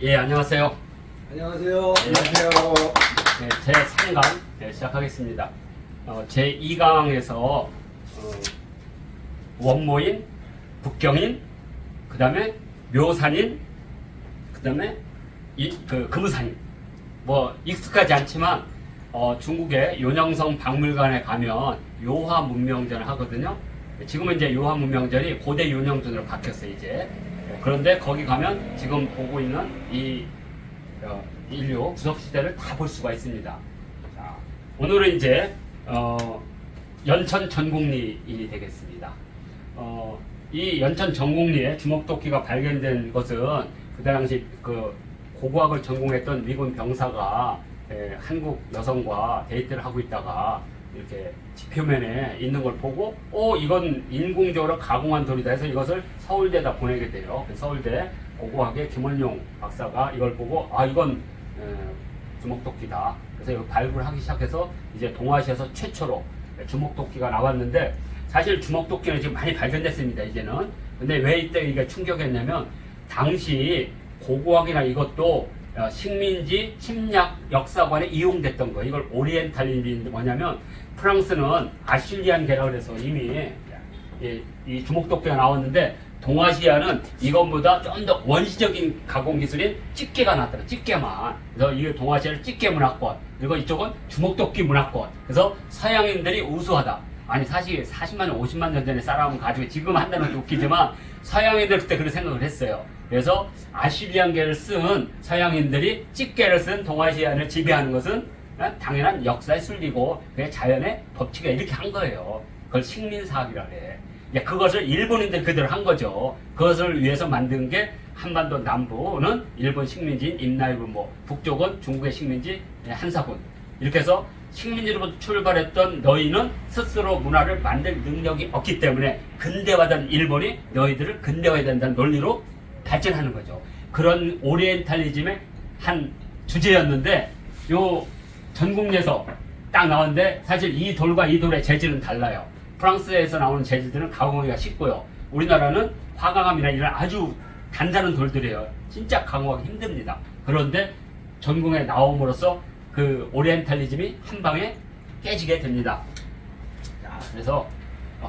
예, 안녕하세요. 안녕하세요. 안녕하세요. 네, 제 3강 시작하겠습니다. 제 2강에서 원모인, 북경인, 그 다음에 묘산인, 그 다음에 금우산인. 뭐 익숙하지 않지만 중국의 요녕성 박물관에 가면 요화 문명전을 하거든요. 지금은 이제 요화 문명전이 고대 요녕전으로 바뀌었어요 이제. 그런데 거기 가면 지금 보고 있는 이 인류 구석시대를 다 볼 수가 있습니다. 자, 오늘은 이제 연천 전곡리인이 되겠습니다. 이 연천 전곡리에 주먹도끼가 발견된 것은 그 당시 그 고고학을 전공했던 미군 병사가 한국 여성과 데이트를 하고 있다가 이렇게 지표면에 있는 걸 보고 이건 인공적으로 가공한 돌이다 해서 이것을 서울대에다 보내게 돼요. 서울대 고고학의 김원용 박사가 이걸 보고 이건 주먹도끼다. 그래서 이걸 발굴하기 시작해서 이제 동아시아에서 최초로 주먹도끼가 나왔는데 사실 주먹도끼는 지금 많이 발견됐습니다. 이제는. 근데 왜 이때 이게 충격했냐면 당시 고고학이나 이것도 식민지 침략 역사관에 이용됐던 거예요. 이걸 오리엔탈리즘인데 뭐냐면 프랑스는 아실리안계라고 해서 이미 이 주먹도끼가 나왔는데 동아시아는 이것보다 좀 더 원시적인 가공 기술인 집게가 나왔더라고요. 집게만. 그래서 이게 동아시아는 집게 문화권, 그리고 이쪽은 주먹도끼 문화권. 그래서 서양인들이 우수하다. 아니 사실 40만 년, 50만 년 전에 사람을 가지고 지금 한다는 것도 웃기지만 서양인들 그때 그런 생각을 했어요. 그래서 아실리안계를 쓴 서양인들이 집게를 쓴 동아시아를 지배하는 것은 당연한 역사의 순리고 그게 자연의 법칙이야 이렇게 한 거예요. 그걸 식민사학이라고 해. 그것을 일본인들이 그대로 한 거죠. 그것을 위해서 만든 게 한반도 남부는 일본 식민지인 임나이군, 북쪽은 중국의 식민지 한사군. 이렇게 해서 식민지로부터 출발했던 너희는 스스로 문화를 만들 능력이 없기 때문에 근대화된 일본이 너희들을 근대화해야 된다는 논리로 발전하는 거죠. 그런 오리엔탈리즘의 한 주제였는데 요 전국에서 딱 나왔는데 사실 이 돌과 이 돌의 재질은 달라요. 프랑스에서 나오는 재질들은 가공하기가 쉽고요. 우리나라는 화강암이나 이런 아주 단단한 돌들이에요. 진짜 가공하기 힘듭니다. 그런데 전국에 나옴으로써 그 오리엔탈리즘이 한 방에 깨지게 됩니다. 자, 그래서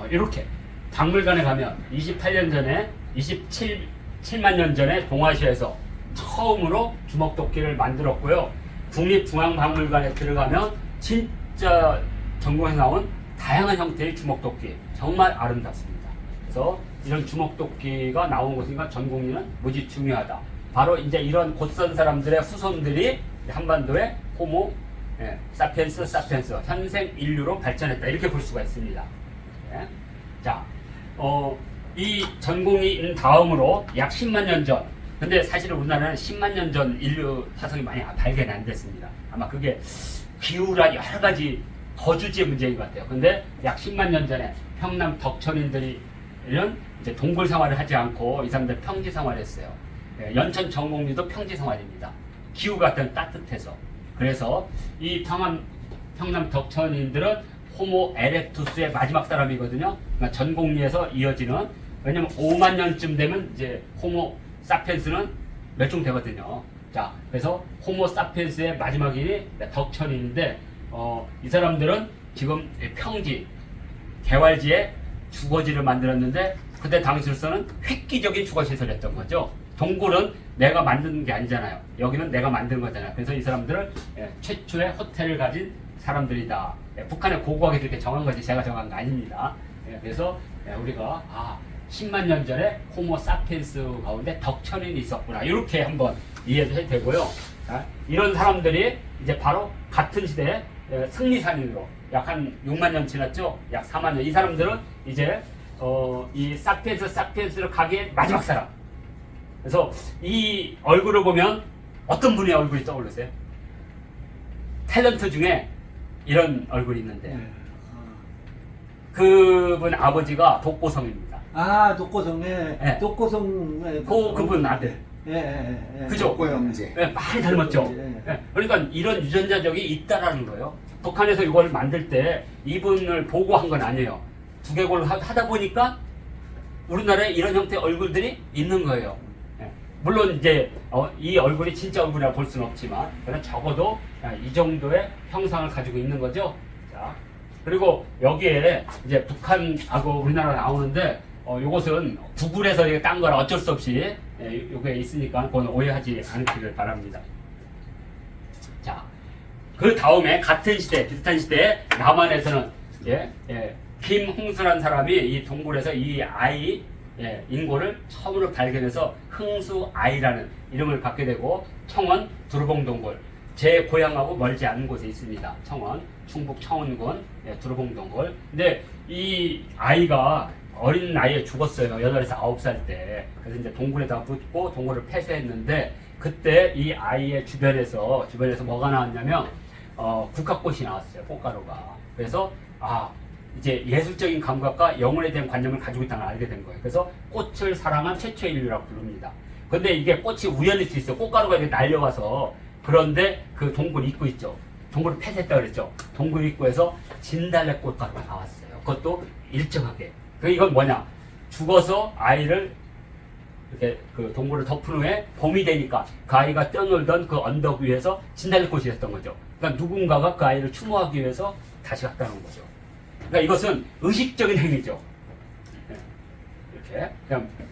이렇게 박물관에 가면 28년 전에 27만 년 전에 동아시아에서 처음으로 주먹도끼를 만들었고요. 국립중앙박물관에 들어가면 진짜 전국에서 나온 다양한 형태의 주먹도끼 정말 아름답습니다. 그래서 이런 주먹도끼가 나온 곳이니까 전국리는 무지 중요하다. 바로 이제 이런 곧선 사람들의 후손들이 한반도에 호모 사피엔스 현생 인류로 발전했다 이렇게 볼 수가 있습니다. 자, 이 전공인 다음으로 약 10만 년 전. 근데 사실 우리나라는 10만 년 전 인류 화석이 많이 발견이 안 됐습니다. 아마 그게 기후라 여러 가지 거주지의 문제인 것 같아요. 근데 약 10만 년 전에 평남 덕천인들이 이런 이제 동굴 생활을 하지 않고 이 사람들 평지 생활을 했어요. 연천 전곡리도 평지 생활입니다. 기후가 따뜻해서. 그래서 이 평남 덕천인들은 호모 에렉투스의 마지막 사람이거든요. 그러니까 전곡리에서 이어지는, 왜냐면 5만 년쯤 되면 이제 호모 사피엔스는 멸종되거든요. 자, 그래서 호모 사피엔스의 마지막인이 덕천인인데 이 사람들은 지금 평지, 개활지에 주거지를 만들었는데 그때 당시로서는 획기적인 주거시설이었던 거죠. 동굴은 내가 만든 게 아니잖아요. 여기는 내가 만든 거잖아요. 그래서 이 사람들은 최초의 호텔을 가진 사람들이다. 북한의 고고학이 그렇게 정한 거지 제가 정한 거 아닙니다. 그래서 우리가 10만 년 전에 호모 사피엔스 가운데 덕천인이 있었구나 이렇게 한번 이해도 해도 되고요. 이런 사람들이 이제 바로 같은 시대에 승리산인으로 약 한 6만 년 지났죠. 약 4만 년. 이 사람들은 이제 이 사피엔스를 가기에 마지막 사람. 그래서 이 얼굴을 보면 어떤 분의 얼굴이 떠오르세요? 탤런트 중에 이런 얼굴이 있는데 그분 아버지가 독고성입니다. 독고성에 네. 독고성 그분 아들. 그죠? 독고 형제. 많이 닮았죠. 그러니까 이런 유전자적이 있다라는 거예요. 북한에서 이걸 만들 때 이분을 보고 한 건 아니에요. 두개골 하다 보니까 우리나라에 이런 형태의 얼굴들이 있는 거예요. 물론 이제 이 얼굴이 진짜 얼굴이라 볼 수는 없지만 그러나 적어도 이 정도의 형상을 가지고 있는 거죠. 자, 그리고 여기에 이제 북한하고 우리나라 나오는데 요것은 구글에서 딴 거라 어쩔 수 없이 요게 있으니까 그건 오해하지 않기를 바랍니다. 자, 그 다음에 같은 시대, 비슷한 시대에 남한에서는 김흥수라는 사람이 이 동굴에서 이 아이 인고를 처음으로 발견해서 흥수아이라는 이름을 갖게 되고 청원 두루봉동굴 제 고향하고 멀지 않은 곳에 있습니다. 청원 충북 청원군 두루봉동굴. 근데 이 아이가 어린 나이에 죽었어요. 8에서 9살 때. 그래서 이제 동굴에다 묻고 동굴을 폐쇄했는데 그때 이 아이의 주변에서 뭐가 나왔냐면 국화꽃이 나왔어요. 꽃가루가. 그래서 이제 예술적인 감각과 영혼에 대한 관념을 가지고 있다는 걸 알게 된 거예요. 그래서 꽃을 사랑한 최초의 인류라고 부릅니다. 근데 이게 꽃이 우연일 수 있어요. 꽃가루가 이렇게 날려와서. 그런데 그 동굴 입구 있죠. 동굴을 폐쇄했다 그랬죠. 동굴 입구에서 진달래 꽃가루가 나왔어요. 그것도 일정하게. 이건 뭐냐? 죽어서 아이를 이렇게 그 동굴을 덮은 후에 봄이 되니까 그 아이가 뛰어놀던 그 언덕 위에서 진달래꽃이 됐던 거죠. 그러니까 누군가가 그 아이를 추모하기 위해서 다시 갖다 놓은 거죠. 그러니까 이것은 의식적인 행위죠. 이렇게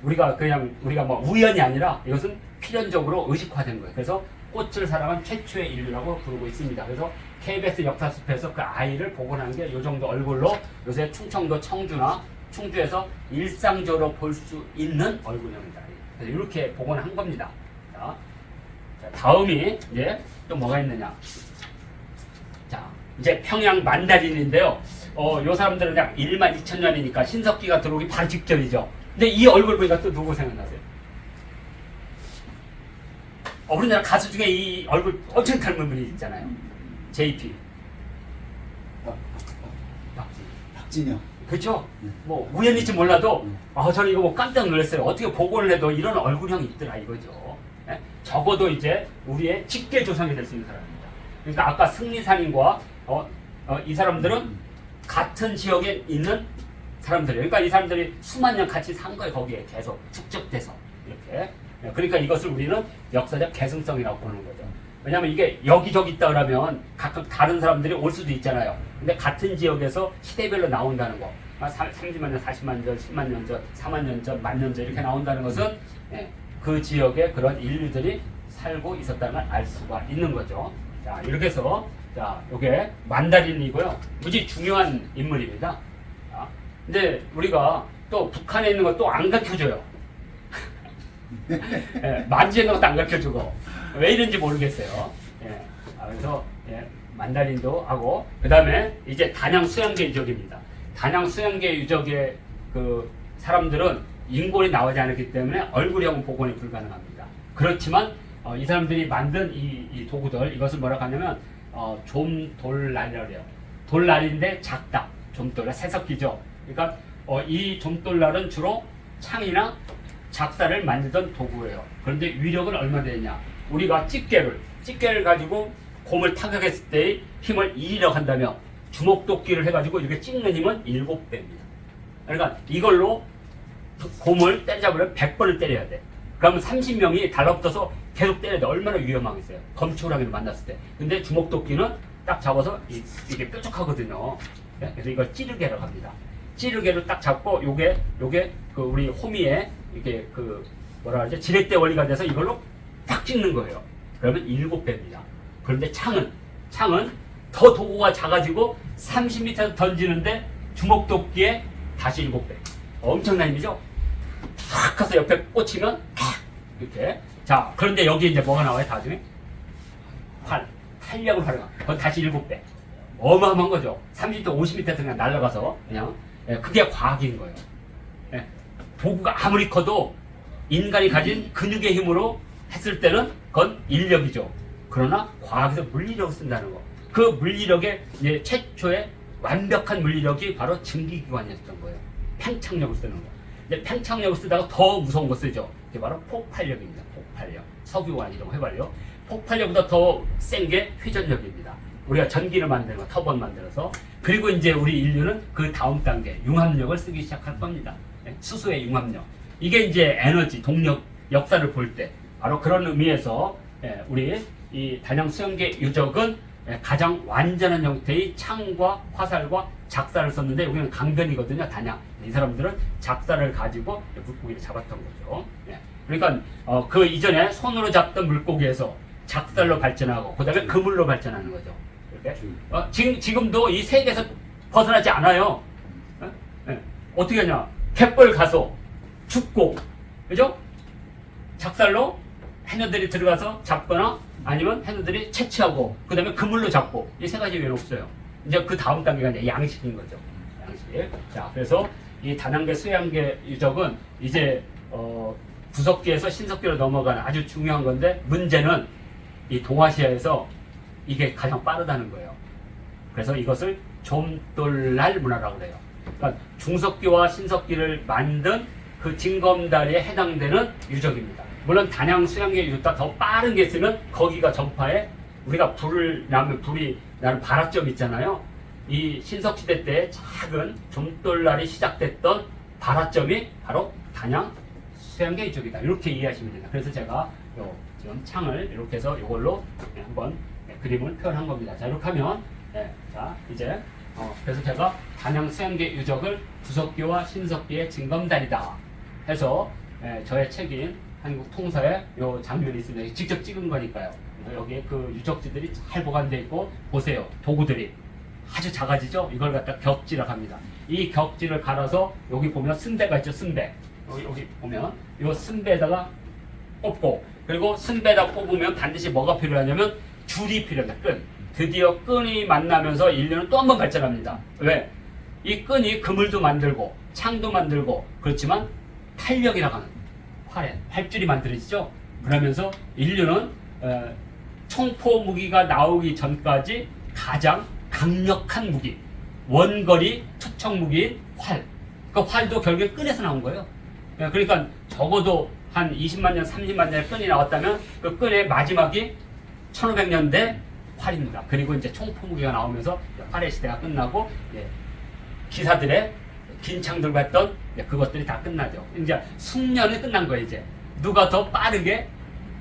우리가 뭐 우연이 아니라 이것은 필연적으로 의식화된 거예요. 그래서 꽃을 사랑한 최초의 인류라고 부르고 있습니다. 그래서 KBS 역사숲에서 그 아이를 복원한 게 이 정도 얼굴로 요새 충청도 청주나 충주에서 일상적으로 볼 수 있는 얼굴형이다. 이렇게 복원한 겁니다. 자, 다음이 이제 또 뭐가 있느냐? 자, 이제 평양 만다린인데요. 요 사람들은 약 12,000년이니까 신석기가 들어오기 바로 직전이죠. 근데 이 얼굴 보니까 또 누구 생각나세요? 우리나라 가수 중에 이 얼굴 엄청 닮은 분이 있잖아요. JP. 박진영. 그렇죠? 뭐 우연일지 몰라도 저는 이거 뭐 깜짝 놀랐어요. 어떻게 복원을 해도 이런 얼굴형이 있더라 이거죠. 예? 적어도 이제 우리의 직계 조상이 될 수 있는 사람입니다. 그러니까 아까 승리산인과 이 사람들은 같은 지역에 있는 사람들이에요. 그러니까 이 사람들이 수만 년 같이 산 거예요. 거기에 계속 축적돼서 이렇게. 그러니까 이것을 우리는 역사적 계승성이라고 보는 거죠. 왜냐하면 이게 여기저기 있다 그러면 각각 다른 사람들이 올 수도 있잖아요. 근데 같은 지역에서 시대별로 나온다는 거. 30만 년, 40만 년, 10만 년 전, 4만 년 전, 10,000년 전 이렇게 나온다는 것은 그 지역에 그런 인류들이 살고 있었다는 걸 알 수가 있는 거죠. 자, 이렇게 해서 요게 만다린이고요. 무지 중요한 인물입니다. 자, 근데 우리가 또 북한에 있는 거 또 안 가르쳐줘요. 만지에 있는 것도 안 가르쳐주고 왜 이런지 모르겠어요. 그래서 만다린도 하고 그 다음에 이제 단양 수양계 유적입니다. 단양 수양계 유적의 그 사람들은 인골이 나오지 않았기 때문에 얼굴형은 복원이 불가능합니다. 그렇지만 이 사람들이 만든 이 도구들 이것을 뭐라고 하냐면 좀돌날이라고 해요. 돌날인데 작다. 좀돌날 새석기죠. 그러니까 이 좀돌날은 주로 창이나 작사를 만들던 도구예요. 그런데 위력은 얼마 되냐? 우리가 집게를 가지고 곰을 타격했을 때의 힘을 1이라고 한다면 주먹도끼를 해가지고 이렇게 찍는 힘은 7배입니다. 그러니까 이걸로 곰을 때려잡으면 100번을 때려야 돼. 그러면 30명이 달라붙어서 계속 때려야 돼. 얼마나 위험하겠어요. 검초라기를 만났을 때. 근데 주먹도끼는 딱 잡아서 이게 뾰족하거든요. 그래서 이걸 찌르개라고 합니다. 찌르개를 딱 잡고 요게 그 우리 호미에 이게 그 뭐라 그러지? 지렛대 원리가 돼서 이걸로 탁 찍는 거예요. 그러면 7배입니다. 그런데 창은 더 도구가 작아지고 30m 던지는데 주먹도끼에 다시 7배. 엄청난 힘이죠? 탁 가서 옆에 꽂히면 탁 이렇게. 자, 그런데 여기 이제 뭐가 나와요? 나중에 탄력을 활용한. 그건 다시 7배. 어마어마한 거죠. 30m, 50m 그냥 날아가서 그냥. 그게 과학인 거예요. 도구가 아무리 커도 인간이 가진 근육의 힘으로 했을 때는 그건 인력이죠. 그러나 과학에서 물리력을 쓴다는 거. 그 물리력의 이제 최초의 완벽한 물리력이 바로 증기기관이었던 거예요. 팽창력을 쓰는 거. 이제 팽창력을 쓰다가 더 무서운 거 쓰죠. 그게 바로 폭발력입니다. 폭발력. 석유관 이런 거 해봐요. 폭발력보다 더 센 게 회전력입니다. 우리가 전기를 만드는 거, 터번 만들어서. 그리고 이제 우리 인류는 그 다음 단계, 융합력을 쓰기 시작할 겁니다. 수소의 융합력. 이게 이제 에너지, 동력, 역사를 볼 때 바로 그런 의미에서 우리 이 단양 수영계 유적은 가장 완전한 형태의 창과 화살과 작사를 썼는데 여기는 강변이거든요. 단양. 이 사람들은 작사를 가지고 물고기를 잡았던 거죠. 그러니까 그 이전에 손으로 잡던 물고기에서 작살로 발전하고 그다음에 그물로 발전하는 거죠. 이렇게 지금도 이 세계에서 벗어나지 않아요. 어떻게 하냐? 갯벌 가서 죽고, 그죠? 작살로 해녀들이 들어가서 잡거나 아니면 해녀들이 채취하고 그다음에 그물로 잡고 이 세 가지 외에는 없어요. 이제 그 다음 단계가 이제 양식인 거죠. 양식. 자, 그래서 이 단양계 수양계 유적은 이제 구석기에서 신석기로 넘어가는 아주 중요한 건데 문제는 이 동아시아에서 이게 가장 빠르다는 거예요. 그래서 이것을 좀돌날 문화라고 그래요. 그러니까 중석기와 신석기를 만든 그 징검다리에 해당되는 유적입니다. 물론 단양 수양계 유적보다 더 빠른 게 있으면 거기가 전파에 우리가 불을 나면 불이 나는 발화점 있잖아요. 이 신석시대 때 작은 좀돌날이 시작됐던 발화점이 바로 단양 수양계 유적이다. 이렇게 이해하시면 됩니다. 그래서 제가 지금 창을 이렇게 해서 이걸로 한번 그림을 표현한 겁니다. 자, 이렇게 하면 자 이제 그래서 제가 단양 수양계 유적을 구석기와 신석기의 징검다리다 해서 저의 책인 한국 통사에 요 장면이 있습니다. 직접 찍은 거니까요. 여기에 그 유적지들이 잘 보관되어 있고 보세요. 도구들이 아주 작아지죠. 이걸 갖다 격지라고 합니다. 이 격지를 갈아서 여기 보면 순대가 있죠. 순대. 여기 보면 이 순대에다가 꼽고 그리고 순대에다 꼽으면 반드시 뭐가 필요하냐면 줄이 필요합니다. 끈. 드디어 끈이 만나면서 인류는 또 한 번 발전합니다. 왜? 이 끈이 그물도 만들고 창도 만들고 그렇지만 탄력이라고 하는 활줄이 만들어지죠. 그러면서 인류는 총포 무기가 나오기 전까지 가장 강력한 무기, 원거리 투척 무기인 활. 그 활도 결국에 끈에서 나온 거예요. 그러니까 적어도 한 20만 년, 30만 년에 끈이 나왔다면 그 끈의 마지막이 1500년대 활입니다. 그리고 이제 총포 무기가 나오면서 활의 시대가 끝나고 기사들의 긴 창 들고 했던 그것들이 다 끝나죠. 이제 숙련이 끝난 거예요. 이제 누가 더 빠르게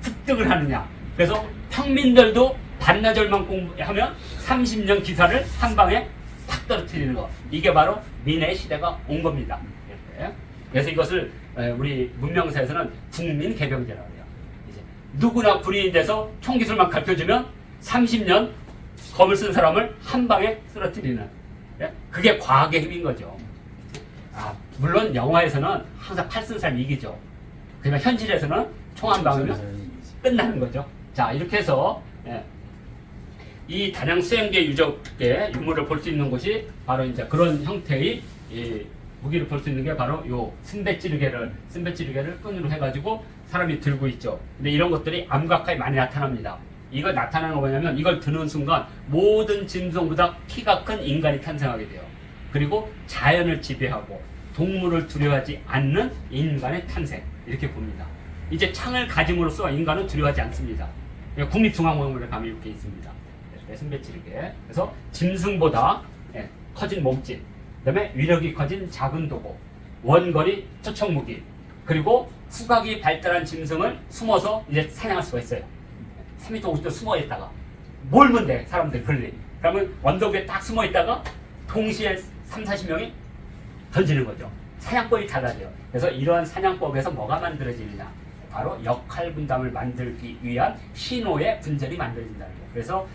습득을 하느냐. 그래서 평민들도 반나절만 공부하면 30년 기사를 한 방에 탁 떨어뜨리는 거. 이게 바로 민의 시대가 온 겁니다. 이렇게. 그래서 이것을 우리 문명사에서는 국민 개병제라고 해요. 이제 누구나 군인이 돼서 총기술만 가르쳐주면 30년 검을 쓴 사람을 한 방에 쓰러뜨리는. 그게 과학의 힘인 거죠. 물론 영화에서는 항상 칼 쓴 사람이 이기죠. 그러면 현실에서는 총 한 방이면 끝나는 거죠. 자, 이렇게 해서 이 단양 수양계 유적의 유물을 볼 수 있는 곳이 바로 이제 그런 형태의 무기를 볼 수 있는 게 바로 요 순배찌르개를 끈으로 해가지고 사람이 들고 있죠. 근데 이런 것들이 암각하게 많이 나타납니다. 이거 나타나는 거 뭐냐면 이걸 드는 순간 모든 짐승보다 키가 큰 인간이 탄생하게 돼요. 그리고 자연을 지배하고 동물을 두려워하지 않는 인간의 탄생 이렇게 봅니다. 이제 창을 가짐으로써 인간은 두려워하지 않습니다. 국립중앙박물관에 가면 이렇게 있습니다. 순배찌르개. 그래서 짐승보다 커진 몸짓, 그다음에 위력이 커진 작은 도구, 원거리 투척 무기, 그리고 후각이 발달한 짐승을 숨어서 이제 사냥할 수가 있어요. 3m 50도 숨어 있다가 몰면 돼 사람들 걸리. 그러면 언덕 위에 딱 숨어 있다가 동시에 30-40명이 던지는 거죠. 사냥법이 달라져요. 그래서 이러한 사냥법에서 뭐가 만들어지느냐? 바로 역할 분담을 만들기 위한 신호의 분절이 만들어진다는 거예요. 그래서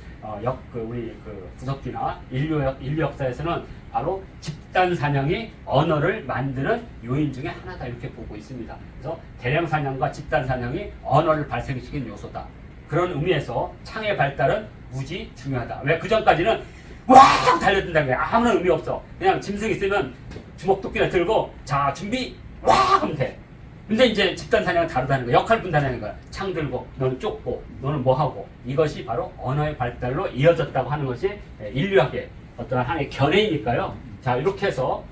우리 구석기나 인류 역사에서는 바로 집단 사냥이 언어를 만드는 요인 중에 하나다 이렇게 보고 있습니다. 그래서 대량 사냥과 집단 사냥이 언어를 발생시킨 요소다. 그런 의미에서 창의 발달은 무지 중요하다. 왜? 그 전까지는 와 달려든다는 거야. 아무런 의미 없어. 그냥 짐승 있으면 주먹도끼나 들고 자 준비 와 하면 돼. 근데 이제 집단 사냥은 다르다는 거야. 역할 분담하는 거야. 창 들고 너는 쫓고 너는 뭐 하고. 이것이 바로 언어의 발달로 이어졌다고 하는 것이 인류학의 어떤 하나의 견해이니까요. 자, 이렇게 해서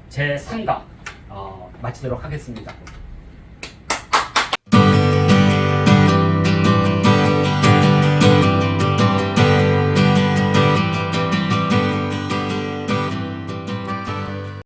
제 3강 마치도록 하겠습니다.